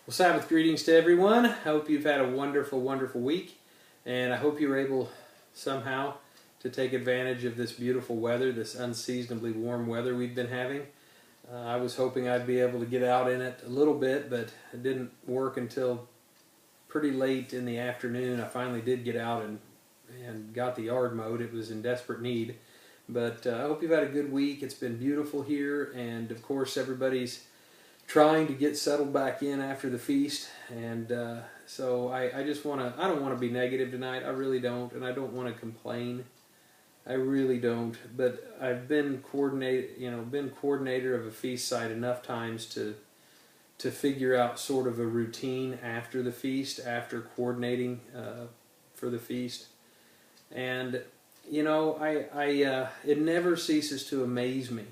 Well, Sabbath greetings to everyone. I hope you've had a wonderful, wonderful week, and I hope you were able somehow to take advantage of this beautiful weather, this unseasonably warm weather we've been having. I was hoping I'd be able to get out in it a little bit, but it didn't work until pretty late in the afternoon. I finally did get out and got the yard mowed. It was in desperate need. But I hope you've had a good week. It's been beautiful here, and of course everybody's trying to get settled back in after the feast, and so I just want to, I don't want to be negative tonight. I really don't, and I don't want to complain. I really don't. But I've been coordinator of a feast site enough times to figure out sort of a routine after the feast, after coordinating for the feast, and you know, it never ceases to amaze me.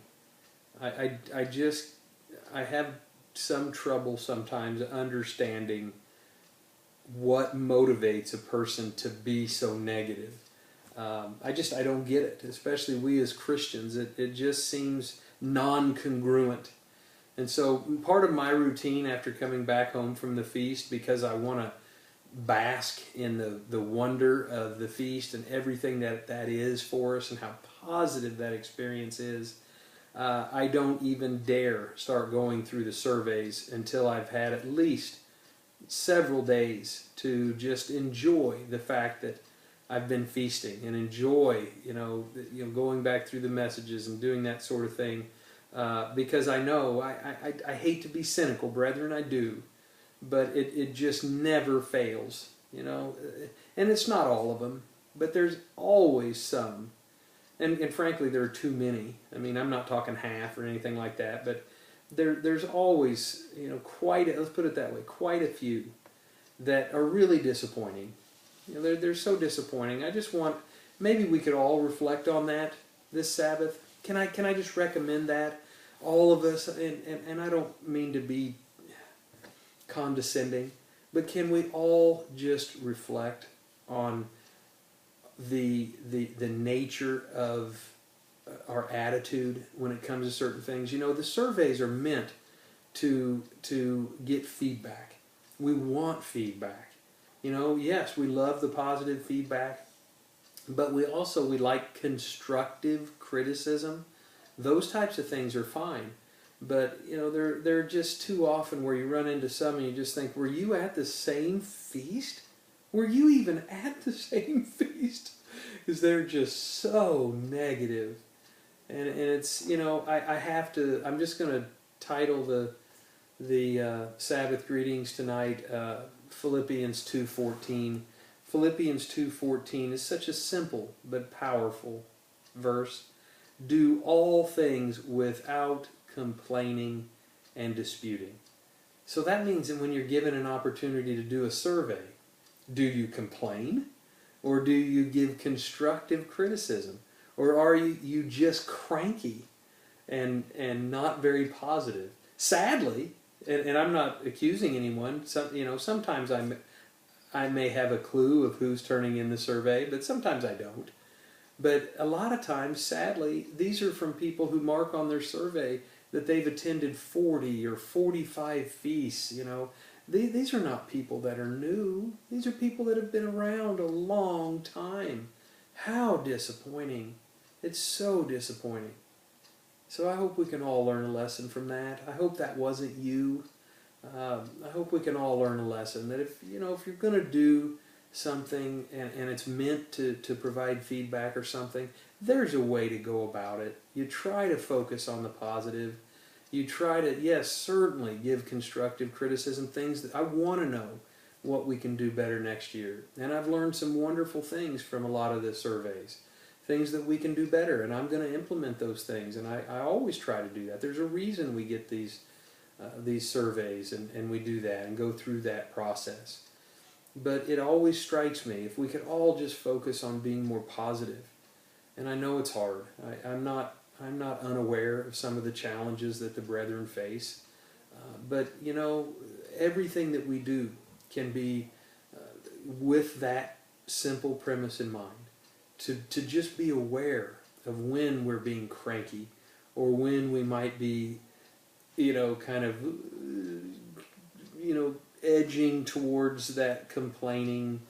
I have some trouble sometimes understanding what motivates a person to be so negative. I don't get it, especially we as Christians. It just seems non-congruent. And so part of my routine after coming back home from the feast, because I want to bask in the wonder of the feast and everything that is for us and how positive that experience is, I don't even dare start going through the surveys until I've had at least several days to just enjoy the fact that I've been feasting and enjoy, going back through the messages and doing that sort of thing, because I know I hate to be cynical, brethren, I do, but it just never fails, and it's not all of them, but there's always some. And frankly, there are too many. I mean, I'm not talking half or anything like that, but there's always, let's put it that way, quite a few that are really disappointing. They're so disappointing. I just want, maybe we could all reflect on that this Sabbath. Can I just recommend that? All of us, and I don't mean to be condescending, but can we all just reflect on the nature of our attitude when it comes to certain things? The surveys are meant to get feedback. We want feedback. Yes, we love the positive feedback, but we like constructive criticism. Those types of things are fine. But they're just too often where you run into some and you just think, were you at the same feast? Were you even at the same feast? Because they're just so negative. And it's, I have to, I'm just going to title the Sabbath greetings tonight, Philippians 2:14. Philippians 2:14 is such a simple but powerful verse. Do all things without complaining and disputing. So that means that when you're given an opportunity to do a survey, do you complain? Or do you give constructive criticism? Or are you just cranky and not very positive? Sadly, and I'm not accusing anyone, sometimes I may have a clue of who's turning in the survey, but sometimes I don't. But a lot of times, sadly, these are from people who mark on their survey that they've attended 40 or 45 feasts, These are not people that are new. These are people that have been around a long time. How disappointing. It's so disappointing. So I hope we can all learn a lesson from that. I hope that wasn't you. I hope we can all learn a lesson that if you're going to do something and it's meant to provide feedback or something, there's a way to go about it. You try to focus on the positive. You try to, yes, certainly give constructive criticism, things that I want to know what we can do better next year. And I've learned some wonderful things from a lot of the surveys, things that we can do better, and I'm going to implement those things. And I always try to do that. There's a reason we get these surveys, and we do that and go through that process. But it always strikes me, if we could all just focus on being more positive. And I know it's hard. I'm not unaware of some of the challenges that the brethren face. But, everything that we do can be with that simple premise in mind. To just be aware of when we're being cranky or when we might be, kind of, edging towards that complaining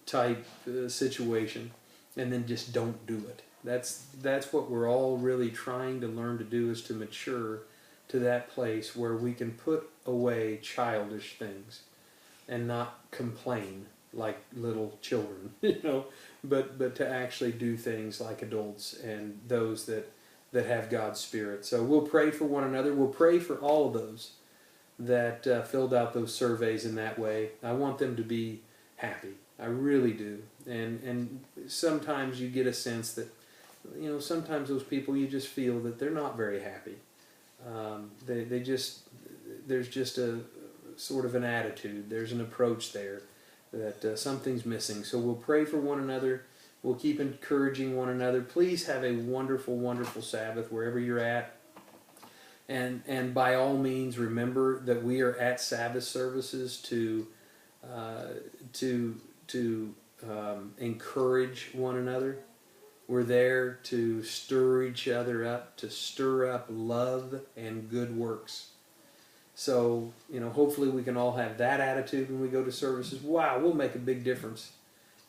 type situation, and then just don't do it. That's what we're all really trying to learn to do, is to mature to that place where we can put away childish things and not complain like little children, but to actually do things like adults and those that have God's Spirit. So we'll pray for one another. We'll pray for all of those that filled out those surveys in that way. I want them to be happy. I really do. And sometimes you get a sense that, sometimes those people, you just feel that they're not very happy. There's just a sort of an attitude. There's an approach there that something's missing. So we'll pray for one another. We'll keep encouraging one another. Please have a wonderful, wonderful Sabbath wherever you're at. And by all means, remember that we are at Sabbath services to encourage one another. We're there to stir each other up, to stir up love and good works. So, hopefully we can all have that attitude when we go to services. Wow, we'll make a big difference.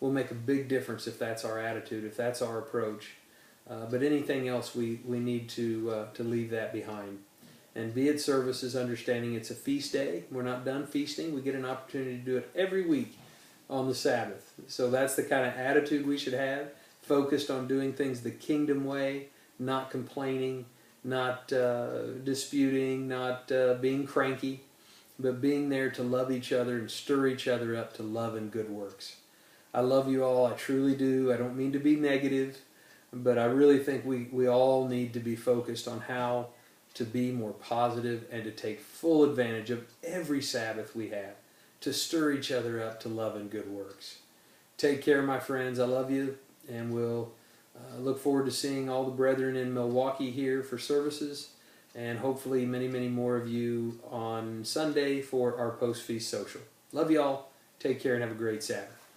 We'll make a big difference if that's our attitude, if that's our approach. But anything else, we need to leave that behind. And be at services understanding it's a feast day. We're not done feasting. We get an opportunity to do it every week on the Sabbath. So that's the kind of attitude we should have, focused on doing things the kingdom way, not complaining, not disputing, not being cranky, but being there to love each other and stir each other up to love and good works. I love you all. I truly do. I don't mean to be negative, but I really think we all need to be focused on how to be more positive and to take full advantage of every Sabbath we have, to stir each other up to love and good works. Take care, my friends. I love you, and we'll look forward to seeing all the brethren in Milwaukee here for services, and hopefully many, many more of you on Sunday for our post-feast social. Love you all. Take care and have a great Sabbath.